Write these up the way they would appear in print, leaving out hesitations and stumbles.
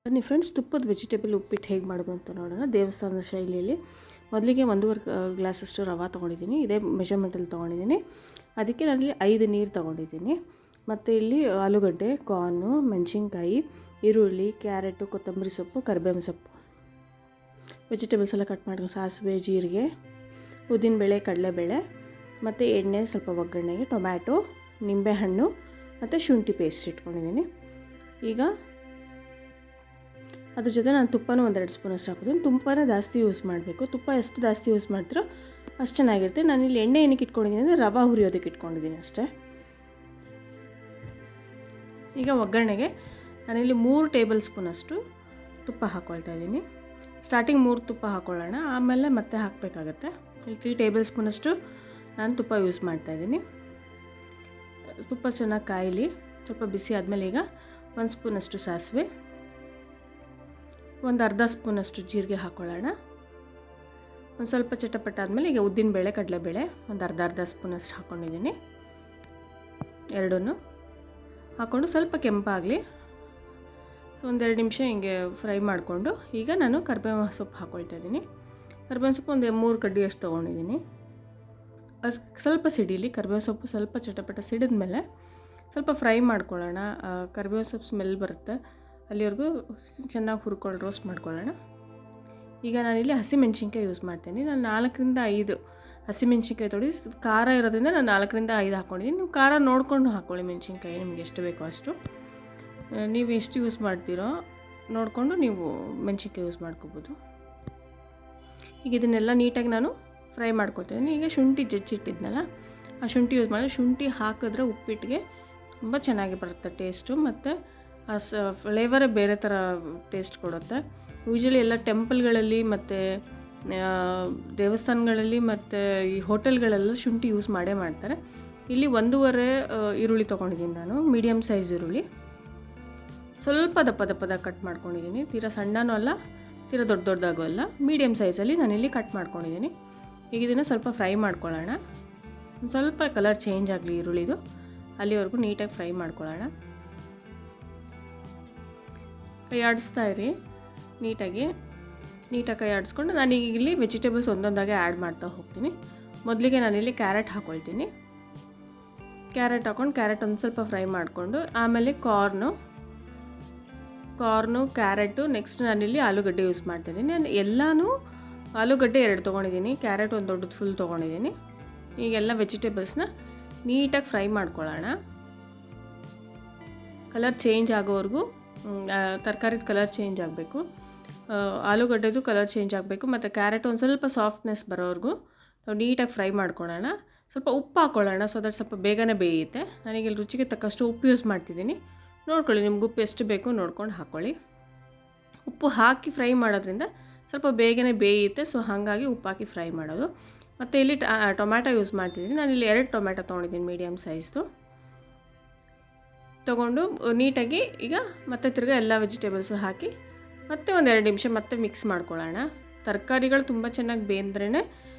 ಬನ್ನಿ ಫ್ರೆಂಡ್ಸ್, ತುಪ್ಪದ ವೆಜಿಟೇಬಲ್ ಉಪ್ಪಿಟ್ಟು ಹೇಗೆ ಮಾಡೋದು ಅಂತ ನೋಡೋಣ. ದೇವಸ್ಥಾನದ ಶೈಲಿಯಲ್ಲಿ ಮೊದಲಿಗೆ 1.5 ಗ್ಲಾಸಷ್ಟು ರವೆ ತೊಗೊಂಡಿದ್ದೀನಿ. ಇದೇ ಮೆಷರ್ಮೆಂಟಲ್ಲಿ ತೊಗೊಂಡಿದ್ದೀನಿ. ಅದಕ್ಕೆ ನಾನಿಲ್ಲಿ 5 ನೀರು ತೊಗೊಂಡಿದ್ದೀನಿ. ಮತ್ತು ಇಲ್ಲಿ ಆಲೂಗಡ್ಡೆ, ಕಾರ್ನು, ಮೆಣಸಿನ್ಕಾಯಿ, ಈರುಳ್ಳಿ, ಕ್ಯಾರೆಟು, ಕೊತ್ತಂಬರಿ ಸೊಪ್ಪು, ಕರಿಬೇವಿನ ಸೊಪ್ಪು, ವೆಜಿಟೇಬಲ್ಸ್ ಎಲ್ಲ ಕಟ್ ಮಾಡ್ಕೊಂಡು, ಸಾಸಿವೆ, ಜೀರಿಗೆ, ಉದ್ದಿನಬೇಳೆ, ಕಡಲೆಬೇಳೆ, ಮತ್ತು ಎಣ್ಣೆ ಸ್ವಲ್ಪ ಒಗ್ಗರಣೆಗೆ, ಟೊಮ್ಯಾಟೊ, ನಿಂಬೆಹಣ್ಣು ಮತ್ತು ಶುಂಠಿ ಪೇಸ್ಟ್ ಇಟ್ಕೊಂಡಿದ್ದೀನಿ. ಈಗ ಅದ್ರ ಜೊತೆ ನಾನು ತುಪ್ಪನೂ 1-2 ಸ್ಪೂನಷ್ಟು ಹಾಕೋದು. ತುಪ್ಪನ ಜಾಸ್ತಿ ಯೂಸ್ ಮಾಡಬೇಕು. ತುಪ್ಪ ಎಷ್ಟು ಜಾಸ್ತಿ ಯೂಸ್ ಮಾಡ್ತೀರೋ ಅಷ್ಟು ಚೆನ್ನಾಗಿರುತ್ತೆ. ನಾನಿಲ್ಲಿ ಎಣ್ಣೆ ಏನಕ್ಕೆ ಇಟ್ಕೊಂಡಿದ್ದೀನಿ ಅಂದರೆ ರವೆ ಹುರಿಯೋದಕ್ಕೆ ಇಟ್ಕೊಂಡಿದ್ದೀನಿ ಅಷ್ಟೇ. ಈಗ ಒಗ್ಗರಣೆಗೆ ನಾನಿಲ್ಲಿ 3 ಟೇಬಲ್ ಸ್ಪೂನಷ್ಟು ತುಪ್ಪ ಹಾಕ್ಕೊಳ್ತಾ ಇದ್ದೀನಿ. ಸ್ಟಾರ್ಟಿಂಗ್ 3 ತುಪ್ಪ ಹಾಕ್ಕೊಳ್ಳೋಣ, ಆಮೇಲೆ ಮತ್ತೆ ಹಾಕಬೇಕಾಗತ್ತೆ. ಇಲ್ಲಿ 3 ಟೇಬಲ್ ಸ್ಪೂನಷ್ಟು ನಾನು ತುಪ್ಪ ಯೂಸ್ ಮಾಡ್ತಾಯಿದ್ದೀನಿ. ತುಪ್ಪ ಚೆನ್ನಾಗಿ ಕಾಯಲಿ. ಸ್ವಲ್ಪ ಬಿಸಿ ಆದಮೇಲೆ ಈಗ 1 ಸ್ಪೂನಷ್ಟು ಸಾಸಿವೆ, ಒಂದು ಅರ್ಧ ಸ್ಪೂನಷ್ಟು ಜೀರಿಗೆ ಹಾಕ್ಕೊಳ್ಳೋಣ. ಒಂದು ಸ್ವಲ್ಪ ಚಟಪಟ ಆದಮೇಲೆ ಈಗ ಉದ್ದಿನಬೇಳೆ, ಕಡಲೆಬೇಳೆ ಒಂದು ಅರ್ಧ ಸ್ಪೂನಷ್ಟು ಹಾಕ್ಕೊಂಡಿದ್ದೀನಿ. ಎರಡನ್ನೂ ಹಾಕ್ಕೊಂಡು ಸ್ವಲ್ಪ ಕೆಂಪಾಗಲಿ. ಸೊ 1-2 ನಿಮಿಷ ಹಿಂಗೆ ಫ್ರೈ ಮಾಡಿಕೊಂಡು ಈಗ ನಾನು ಕರಿಬೇವು ಸೊಪ್ಪು ಹಾಕ್ಕೊಳ್ತಾ ಇದ್ದೀನಿ. ಕರಿಬೇವಿನ ಸೊಪ್ಪು ಒಂದು 3 ಕಡ್ಡಿಯಷ್ಟು ತೊಗೊಂಡಿದ್ದೀನಿ. ಅದು ಸ್ವಲ್ಪ ಸಿಡಿಲಿ. ಕರಿಬೇವು ಸೊಪ್ಪು ಸ್ವಲ್ಪ ಚಟಪಟ ಸಿಡಿದ್ಮೇಲೆ ಸ್ವಲ್ಪ ಫ್ರೈ ಮಾಡ್ಕೊಳ್ಳೋಣ. ಕರಿಬೇವು ಸೊಪ್ಪು ಸ್ಮೆಲ್ ಬರುತ್ತೆ, ಅಲ್ಲಿವರೆಗೂ ಚೆನ್ನಾಗಿ ರೋಸ್ಟ್ ಮಾಡ್ಕೊಳ್ಳೋಣ. ಈಗ ನಾನಿಲ್ಲಿ ಹಸಿಮೆಣ್ಸಿನ್ಕಾಯಿ ಯೂಸ್ ಮಾಡ್ತೀನಿ. ನಾನು 4-5 ಹಸಿಮೆಣ್ಸಿನ್ಕಾಯಿ ತೊಡಿ, ಖಾರ ಇರೋದ್ರಿಂದ ನಾನು 4-5 ಹಾಕ್ಕೊಂಡಿದ್ದೀನಿ. ನೀವು ಖಾರ ನೋಡ್ಕೊಂಡು ಹಾಕ್ಕೊಳ್ಳಿ. ಮೆಣಸಿನ್ಕಾಯಿ ನಿಮ್ಗೆ ಎಷ್ಟು ಬೇಕೋ ಅಷ್ಟು, ನೀವು ಎಷ್ಟು ಯೂಸ್ ಮಾಡ್ತೀರೋ ನೋಡಿಕೊಂಡು ನೀವು ಮೆಣಸಿನ್ಕಾಯಿ ಯೂಸ್ ಮಾಡ್ಕೋಬೋದು. ಈಗ ಇದನ್ನೆಲ್ಲ ನೀಟಾಗಿ ನಾನು ಫ್ರೈ ಮಾಡ್ಕೊಳ್ತಿದ್ದೀನಿ. ಈಗ ಶುಂಠಿ ಜಜ್ಜಿಟ್ಟಿದ್ನಲ್ಲ, ಆ ಶುಂಠಿ ಯೂಸ್ ಮಾಡಿ. ಶುಂಠಿ ಹಾಕಿದ್ರೆ ಉಪ್ಪಿಟ್ಟಿಗೆ ತುಂಬ ಚೆನ್ನಾಗಿ ಬರುತ್ತೆ ಟೇಸ್ಟು, ಮತ್ತು ಆ ಫ್ಲೇವರೇ ಬೇರೆ ಥರ ಟೇಸ್ಟ್ ಕೊಡುತ್ತೆ. ಯೂಶ್ವಲಿ ಎಲ್ಲ ಟೆಂಪಲ್ಗಳಲ್ಲಿ ಮತ್ತು ದೇವಸ್ಥಾನಗಳಲ್ಲಿ ಮತ್ತು ಈ ಹೋಟೆಲ್ಗಳೆಲ್ಲ ಶುಂಠಿ ಯೂಸ್ ಮಾಡೇ ಮಾಡ್ತಾರೆ. ಇಲ್ಲಿ 1.5 ಈರುಳ್ಳಿ ತೊಗೊಂಡಿದ್ದೀನಿ ನಾನು, ಮೀಡಿಯಮ್ ಸೈಜ್ ಈರುಳ್ಳಿ. ಸ್ವಲ್ಪ ದಪ್ಪ ಕಟ್ ಮಾಡ್ಕೊಂಡಿದ್ದೀನಿ. ತೀರಾ ಸಣ್ಣನೂ ಅಲ್ಲ, ತೀರಾ ದೊಡ್ಡದಾಗೂ ಅಲ್ಲ, ಮೀಡಿಯಮ್ ಸೈಜಲ್ಲಿ ನಾನಿಲ್ಲಿ ಕಟ್ ಮಾಡ್ಕೊಂಡಿದ್ದೀನಿ. ಈಗ ಇದನ್ನು ಸ್ವಲ್ಪ ಫ್ರೈ ಮಾಡ್ಕೊಳ್ಳೋಣ. ಒಂದು ಸ್ವಲ್ಪ ಕಲರ್ ಚೇಂಜ್ ಆಗಲಿ ಈರುಳ್ಳಿದು, ಅಲ್ಲಿವರೆಗೂ ನೀಟಾಗಿ ಫ್ರೈ ಮಾಡ್ಕೊಳ್ಳೋಣ. ಕೈ ಆಡಿಸ್ತಾ ಇರಿ ನೀಟಾಗಿ ಕೈ ಆಡಿಸ್ಕೊಂಡು ನಾನೀಗ ಇಲ್ಲಿ ವೆಜಿಟೇಬಲ್ಸ್ ಒಂದೊಂದಾಗೆ ಆ್ಯಡ್ ಮಾಡ್ತಾ ಹೋಗ್ತೀನಿ. ಮೊದಲಿಗೆ ನಾನಿಲ್ಲಿ ಕ್ಯಾರೆಟ್ ಹಾಕ್ಕೊಳ್ತೀನಿ. ಕ್ಯಾರೆಟ್ ಹಾಕ್ಕೊಂಡು ಕ್ಯಾರೆಟ್ ಒಂದು ಸ್ವಲ್ಪ ಫ್ರೈ ಮಾಡಿಕೊಂಡು, ಆಮೇಲೆ ಕಾರ್ನು, ಕ್ಯಾರೆಟು, ನೆಕ್ಸ್ಟ್ ನಾನಿಲ್ಲಿ ಆಲೂಗಡ್ಡೆ ಯೂಸ್ ಮಾಡ್ತಿದ್ದೀನಿ. ನಾನು ಎಲ್ಲನೂ ಆಲೂಗಡ್ಡೆ 2 ತೊಗೊಂಡಿದ್ದೀನಿ, ಕ್ಯಾರೆಟ್ ಒಂದು ದೊಡ್ಡದು ಫುಲ್ ತೊಗೊಂಡಿದ್ದೀನಿ. ಈಗೆಲ್ಲ ವೆಜಿಟೇಬಲ್ಸ್ನ ನೀಟಾಗಿ ಫ್ರೈ ಮಾಡ್ಕೊಳ್ಳೋಣ. ಕಲರ್ ಚೇಂಜ್ ಆಗೋವರೆಗೂ, ತರಕಾರಿದ ಕಲರ್ ಚೇಂಜ್ ಆಗಬೇಕು, ಆಲೂಗಡ್ಡೆದು ಕಲರ್ ಚೇಂಜ್ ಆಗಬೇಕು, ಮತ್ತು ಕ್ಯಾರೆಟ್ ಒಂದು ಸ್ವಲ್ಪ ಸಾಫ್ಟ್ನೆಸ್ ಬರೋವರೆಗೂ ನಾವು ನೀಟಾಗಿ ಫ್ರೈ ಮಾಡ್ಕೊಳ್ಳೋಣ. ಸ್ವಲ್ಪ ಉಪ್ಪು ಹಾಕ್ಕೊಳ್ಳೋಣ, ಸೊ ದಟ್ ಸ್ವಲ್ಪ ಬೇಗನೆ ಬೇಯುತ್ತೆ. ನನಗೆ ರುಚಿಗೆ ತಕ್ಕಷ್ಟು ಉಪ್ಪು ಯೂಸ್ ಮಾಡ್ತಿದ್ದೀನಿ. ನೋಡ್ಕೊಳ್ಳಿ, ನಿಮ್ಗೆ ಉಪ್ಪು ಎಷ್ಟು ಬೇಕು ನೋಡ್ಕೊಂಡು ಹಾಕ್ಕೊಳ್ಳಿ. ಉಪ್ಪು ಹಾಕಿ ಫ್ರೈ ಮಾಡೋದ್ರಿಂದ ಸ್ವಲ್ಪ ಬೇಗನೆ ಬೇಯುತ್ತೆ, ಸೊ ಹಾಗಾಗಿ ಉಪ್ಪು ಹಾಕಿ ಫ್ರೈ ಮಾಡೋದು. ಮತ್ತು ಇಲ್ಲಿ ಟೊಮ್ಯಾಟೊ ಯೂಸ್ ಮಾಡ್ತಿದ್ದೀನಿ. ನಾನಿಲ್ಲಿ 2 ಟೊಮ್ಯಾಟೊ ತೊಗೊಂಡಿದ್ದೀನಿ, ಮೀಡಿಯಮ್ ಸೈಜ್ದು ತೊಗೊಂಡು ನೀಟಾಗಿ ಈಗ ಮತ್ತೆ ತಿರ್ಗಿ ಎಲ್ಲ ವೆಜಿಟೇಬಲ್ಸು ಹಾಕಿ ಮತ್ತೆ 1-2 ನಿಮಿಷ ಮತ್ತೆ ಮಿಕ್ಸ್ ಮಾಡ್ಕೊಳ್ಳೋಣ. ತರಕಾರಿಗಳು ತುಂಬ ಚೆನ್ನಾಗಿ ಬೇಂದ್ರೇ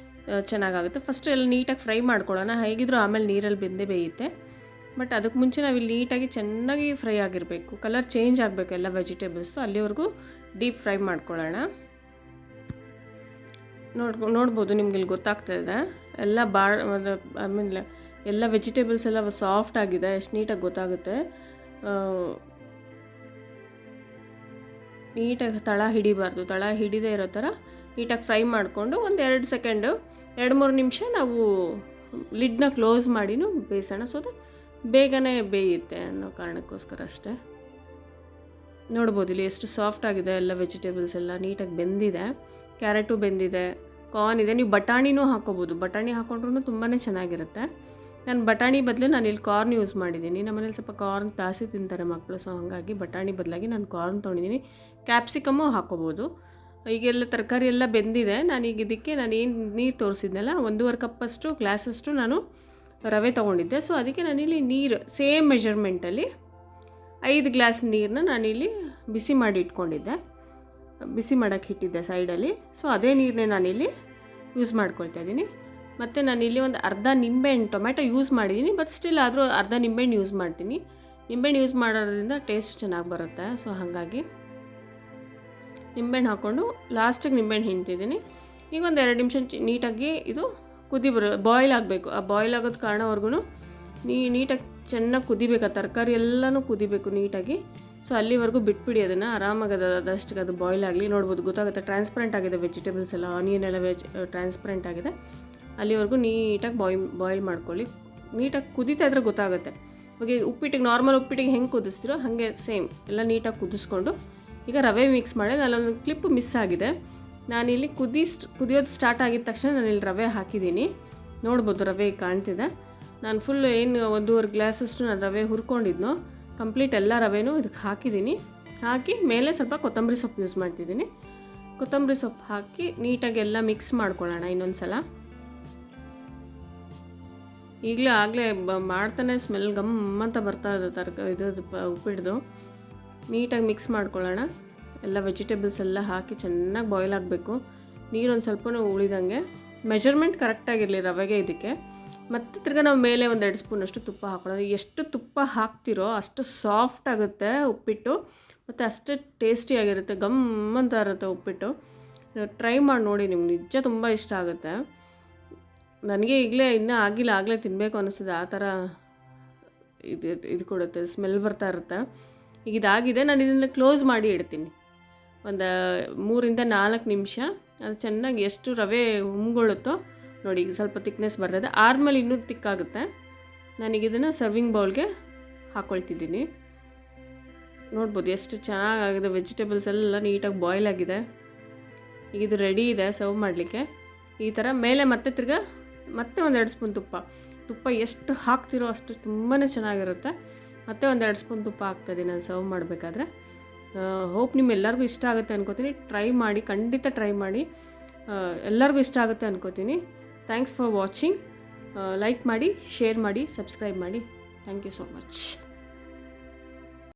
ಚೆನ್ನಾಗಾಗುತ್ತೆ. ಫಸ್ಟ್ ಎಲ್ಲ ನೀಟಾಗಿ ಫ್ರೈ ಮಾಡ್ಕೊಳ್ಳೋಣ. ಹೇಗಿದ್ರೂ ಆಮೇಲೆ ನೀರಲ್ಲಿ ಬೆಂದೇ ಬೇಯುತ್ತೆ, ಬಟ್ ಅದಕ್ಕೆ ಮುಂಚೆ ನಾವಿಲ್ಲಿ ನೀಟಾಗಿ ಚೆನ್ನಾಗಿ ಫ್ರೈ ಆಗಿರಬೇಕು. ಕಲರ್ ಚೇಂಜ್ ಆಗಬೇಕು ಎಲ್ಲ ವೆಜಿಟೇಬಲ್ಸು, ಅಲ್ಲಿವರೆಗೂ ಡೀಪ್ ಫ್ರೈ ಮಾಡ್ಕೊಳ್ಳೋಣ. ನೋಡ್ಬೋದು, ನಿಮ್ಗೆ ಇಲ್ಲಿ ಗೊತ್ತಾಗ್ತಾಯಿದೆ ಎಲ್ಲ ಆಮೇಲೆ ಎಲ್ಲ ವೆಜಿಟೇಬಲ್ಸ್ ಎಲ್ಲ ಸಾಫ್ಟ್ ಆಗಿದೆ, ಎಷ್ಟು ನೀಟಾಗಿ ಗೊತ್ತಾಗುತ್ತೆ. ನೀಟಾಗಿ ತಳ ಹಿಡಿಬಾರ್ದು, ತಳ ಹಿಡಿದೇ ಇರೋ ಥರ ನೀಟಾಗಿ ಫ್ರೈ ಮಾಡಿಕೊಂಡು 1-2 ಸೆಕೆಂಡು, 2-3 ನಿಮಿಷ ನಾವು ಲಿಡ್ನ ಕ್ಲೋಸ್ ಮಾಡಿನೂ ಬೇಯಿಸೋಣ. ಸೊ ದಟ್ ಬೇಗನೆ ಬೇಯುತ್ತೆ ಅನ್ನೋ ಕಾರಣಕ್ಕೋಸ್ಕರ ಅಷ್ಟೇ. ನೋಡ್ಬೋದು ಇಲ್ಲಿ ಎಷ್ಟು ಸಾಫ್ಟ್ ಆಗಿದೆ, ಎಲ್ಲ ವೆಜಿಟೇಬಲ್ಸ್ ಎಲ್ಲ ನೀಟಾಗಿ ಬೆಂದಿದೆ. ಕ್ಯಾರೆಟು ಬೆಂದಿದೆ, ಕಾರ್ನ್ ಇದೆ. ನೀವು ಬಟಾಣಿನೂ ಹಾಕ್ಕೋಬೋದು, ಬಟಾಣಿ ಹಾಕ್ಕೊಂಡ್ರೂ ತುಂಬಾ ಚೆನ್ನಾಗಿರುತ್ತೆ. ನಾನು ಬಟಾಣಿ ಬದಲು ನಾನಿಲ್ಲಿ ಕಾರ್ನ್ ಯೂಸ್ ಮಾಡಿದ್ದೀನಿ. ನಮ್ಮನೇಲಿ ಸ್ವಲ್ಪ ಕಾರ್ನ್ ಜಾಸ್ತಿ ತಿಂತಾರೆ ಮಕ್ಕಳು, ಸೊ ಹಾಗಾಗಿ ಬಟಾಣಿ ಬದಲಾಗಿ ನಾನು ಕಾರ್ನ್ ತೊಗೊಂಡಿದ್ದೀನಿ. ಕ್ಯಾಪ್ಸಿಕಮ್ಮು ಹಾಕ್ಕೋಬೋದು. ಈಗೆಲ್ಲ ತರಕಾರಿ ಎಲ್ಲ ಬೆಂದಿದೆ. ನಾನೀಗ ಇದಕ್ಕೆ ನಾನೇನು ನೀರು ತೋರಿಸಿದ್ನಲ್ಲ, 1.5 ಕಪ್ಪಷ್ಟು ಗ್ಲಾಸಷ್ಟು ನಾನು ರವೆ ತೊಗೊಂಡಿದ್ದೆ. ಸೊ ಅದಕ್ಕೆ ನಾನಿಲ್ಲಿ ನೀರು ಸೇಮ್ ಮೆಷರ್ಮೆಂಟಲ್ಲಿ 5 ಗ್ಲಾಸ್ ನೀರನ್ನ ನಾನಿಲ್ಲಿ ಬಿಸಿ ಮಾಡಿ ಇಟ್ಕೊಂಡಿದ್ದೆ, ಬಿಸಿ ಮಾಡೋಕ್ಕೆ ಇಟ್ಟಿದ್ದೆ ಸೈಡಲ್ಲಿ. ಸೊ ಅದೇ ನೀರನ್ನೇ ನಾನಿಲ್ಲಿ ಯೂಸ್ ಮಾಡ್ಕೊಳ್ತಾ ಇದ್ದೀನಿ. ಮತ್ತು ನಾನಿಲ್ಲಿ ಒಂದು ಅರ್ಧ ನಿಂಬೆಹಣ್ಣು, ಟೊಮೆಟೊ ಯೂಸ್ ಮಾಡಿದ್ದೀನಿ, ಬಟ್ ಸ್ಟಿಲ್ ಆದರೂ ಅರ್ಧ ನಿಂಬೆಹಣ್ಣು ಯೂಸ್ ಮಾಡ್ತೀನಿ. ನಿಂಬೆಹಣ್ಣು ಯೂಸ್ ಮಾಡೋದ್ರಿಂದ ಟೇಸ್ಟ್ ಚೆನ್ನಾಗಿ ಬರುತ್ತೆ. ಸೊ ಹಾಗಾಗಿ ನಿಂಬೆಹಣ್ಣು ಹಾಕ್ಕೊಂಡು ಲಾಸ್ಟಿಗೆ ನಿಂಬೆಹಣ್ಣು ಹಿಂಡ್ತಿದ್ದೀನಿ. ಈಗ ಒಂದು 2 ನಿಮಿಷ ನೀಟಾಗಿ ಇದು ಬಾಯ್ಲ್ ಆಗಬೇಕು. ಆ ಬಾಯ್ಲ್ ಆಗೋದು ಕಾರಣವರೆಗೂ ನೀಟಾಗಿ ಚೆನ್ನಾಗಿ ಕುದಿಬೇಕು. ಆ ತರಕಾರಿ ಎಲ್ಲನೂ ಕುದಿಬೇಕು ನೀಟಾಗಿ. ಸೊ ಅಲ್ಲಿವರೆಗೂ ಬಿಟ್ಬಿಡಿ ಅದನ್ನು, ಆರಾಮಾಗಿ ಅದಷ್ಟಕ್ಕೆ ಅದು ಬಾಯ್ಲ್ ಆಗಲಿ. ನೋಡ್ಬೋದು, ಗೊತ್ತಾಗುತ್ತೆ, ಟ್ರಾನ್ಸ್ಪರೆಂಟ್ ಆಗಿದೆ ವೆಜಿಟೇಬಲ್ಸ್ ಎಲ್ಲ, ಆನಿಯನ್ ಎಲ್ಲ ಟ್ರಾನ್ಸ್ಪರೆಂಟ್ ಆಗಿದೆ. ಅಲ್ಲಿವರೆಗೂ ನೀಟಾಗಿ ಬಾಯ್ಲ್ ಮಾಡ್ಕೊಳ್ಳಿ. ನೀಟಾಗಿ ಕುದೀತಾ ಇದ್ರೆ ಗೊತ್ತಾಗುತ್ತೆ. ಇವಾಗ ಉಪ್ಪಿಟ್ಟಿಗೆ, ನಾರ್ಮಲ್ ಉಪ್ಪಿಟ್ಟಿಗೆ ಹೆಂಗೆ ಕುದಿಸ್ತೀರೋ ಹಾಗೆ ಸೇಮ್ ಎಲ್ಲ ನೀಟಾಗಿ ಕುದಿಸ್ಕೊಂಡು ಈಗ ರವೆ ಮಿಕ್ಸ್ ಮಾಡಿ, ಅಲ್ಲೊಂದು ಕ್ಲಿಪ್ ಮಿಸ್ ಆಗಿದೆ. ನಾನಿಲ್ಲಿ ಕುದಿಯೋದು ಸ್ಟಾರ್ಟ್ ಆಗಿದ ತಕ್ಷಣ ನಾನಿಲ್ಲಿ ರವೆ ಹಾಕಿದ್ದೀನಿ. ನೋಡ್ಬೋದು, ರವೆ ಕಾಣ್ತಿದೆ. ನಾನು ಫುಲ್ ಏನು 1.5 ಗ್ಲಾಸಷ್ಟು ನಾನು ರವೆ ಹುರ್ಕೊಂಡಿದ್ನೋ ಕಂಪ್ಲೀಟ್ ಎಲ್ಲ ರವೆನೂ ಇದಕ್ಕೆ ಹಾಕಿದ್ದೀನಿ. ಹಾಕಿ ಮೇಲೆ ಸ್ವಲ್ಪ ಕೊತ್ತಂಬರಿ ಸೊಪ್ಪು ಯೂಸ್ ಮಾಡ್ತಿದ್ದೀನಿ. ಕೊತ್ತಂಬರಿ ಸೊಪ್ಪು ಹಾಕಿ ನೀಟಾಗಿ ಎಲ್ಲ ಮಿಕ್ಸ್ ಮಾಡ್ಕೊಳ್ಳೋಣ ಇನ್ನೊಂದು ಸಲ. ಆಗಲೇ ಮಾಡ್ತಾನೆ ಸ್ಮೆಲ್ ಗಮ್ಮಂತ ಬರ್ತಾ ಇದೆ ಉಪ್ಪಿಡ್ದು. ನೀಟಾಗಿ ಮಿಕ್ಸ್ ಮಾಡ್ಕೊಳ್ಳೋಣ. ಎಲ್ಲ ವೆಜಿಟೇಬಲ್ಸ್ ಎಲ್ಲ ಹಾಕಿ ಚೆನ್ನಾಗಿ ಬಾಯ್ಲ್ ಆಗಬೇಕು. ನೀರೊಂದು ಸ್ವಲ್ಪನೂ ಉಳಿದಂಗೆ, ಮೆಜರ್ಮೆಂಟ್ ಕರೆಕ್ಟಾಗಿರಲಿ ರವೆಗೆ ಇದಕ್ಕೆ. ಮತ್ತು ತಿರ್ಗಿ ನಾವು ಮೇಲೆ 1-2 ಸ್ಪೂನಷ್ಟು ತುಪ್ಪ ಹಾಕೊಳ್ಳೋದು. ಎಷ್ಟು ತುಪ್ಪ ಹಾಕ್ತಿರೋ ಅಷ್ಟು ಸಾಫ್ಟ್ ಆಗುತ್ತೆ ಉಪ್ಪಿಟ್ಟು, ಮತ್ತು ಅಷ್ಟೇ ಟೇಸ್ಟಿಯಾಗಿರುತ್ತೆ, ಗಮ್ಮಂತ ಇರುತ್ತೆ ಉಪ್ಪಿಟ್ಟು. ಟ್ರೈ ಮಾಡಿ ನೋಡಿ, ನಿಮ್ಗೆ ನಿಜ ತುಂಬ ಇಷ್ಟ ಆಗುತ್ತೆ. ನನಗೆ ಇನ್ನೂ ಆಗಲೇ ತಿನ್ನಬೇಕು ಅನ್ನಿಸ್ತದೆ, ಆ ಥರ ಇದು ಕೊಡುತ್ತೆ, ಸ್ಮೆಲ್ ಬರ್ತಾ ಇರುತ್ತೆ. ಈಗ ಇದಾಗಿದೆ, ನಾನು ಇದನ್ನು ಕ್ಲೋಸ್ ಮಾಡಿ ಇಡ್ತೀನಿ ಒಂದು 3-4 ನಿಮಿಷ. ಅದು ಚೆನ್ನಾಗಿ ಎಷ್ಟು ರವೆ ಉಮ್ಗೊಳ್ಳುತ್ತೋ ನೋಡಿ, ಈಗ ಸ್ವಲ್ಪ ತಿಕ್ನೆಸ್ ಬರ್ತದೆ. ಆದ್ಮೇಲೆ ಇನ್ನೂ ತಿಕ್ಕಾಗುತ್ತೆ. ನಾನೀಗ ಇದನ್ನು ಸರ್ವಿಂಗ್ ಬೌಲ್ಗೆ ಹಾಕ್ಕೊಳ್ತಿದ್ದೀನಿ. ನೋಡ್ಬೋದು ಎಷ್ಟು ಚೆನ್ನಾಗಾಗಿದೆ, ವೆಜಿಟೇಬಲ್ಸ್ ಎಲ್ಲ ನೀಟಾಗಿ ಬಾಯ್ಲ್ ಆಗಿದೆ. ಈಗ ಇದು ರೆಡಿ ಇದೆ ಸರ್ವ್ ಮಾಡಲಿಕ್ಕೆ. ಈ ಥರ ಮೇಲೆ ಮತ್ತೆ 1-2 ಸ್ಪೂನ್ ತುಪ್ಪ ಎಷ್ಟು ಹಾಕ್ತಿರೋ ಅಷ್ಟು ತುಂಬಾ ಚೆನ್ನಾಗಿರುತ್ತೆ. ಮತ್ತೆ 1-2 ಸ್ಪೂನ್ ತುಪ್ಪ ಹಾಕ್ತಾಯಿದ್ದೀನಿ ನಾನು ಸರ್ವ್ ಮಾಡಬೇಕಾದ್ರೆ. ಹೋಪ್ ನಿಮ್ಮೆಲ್ಲರಿಗೂ ಇಷ್ಟ ಆಗುತ್ತೆ ಅನ್ಕೋತೀನಿ. ಟ್ರೈ ಮಾಡಿ, ಖಂಡಿತ ಟ್ರೈ ಮಾಡಿ, ಎಲ್ಲರಿಗೂ ಇಷ್ಟ ಆಗುತ್ತೆ ಅನ್ಕೋತೀನಿ. Thanks for watching. ಲೈಕ್ ಮಾಡಿ, ಶೇರ್ ಮಾಡಿ, ಸಬ್ಸ್ಕ್ರೈಬ್ ಮಾಡಿ. Thank you so much.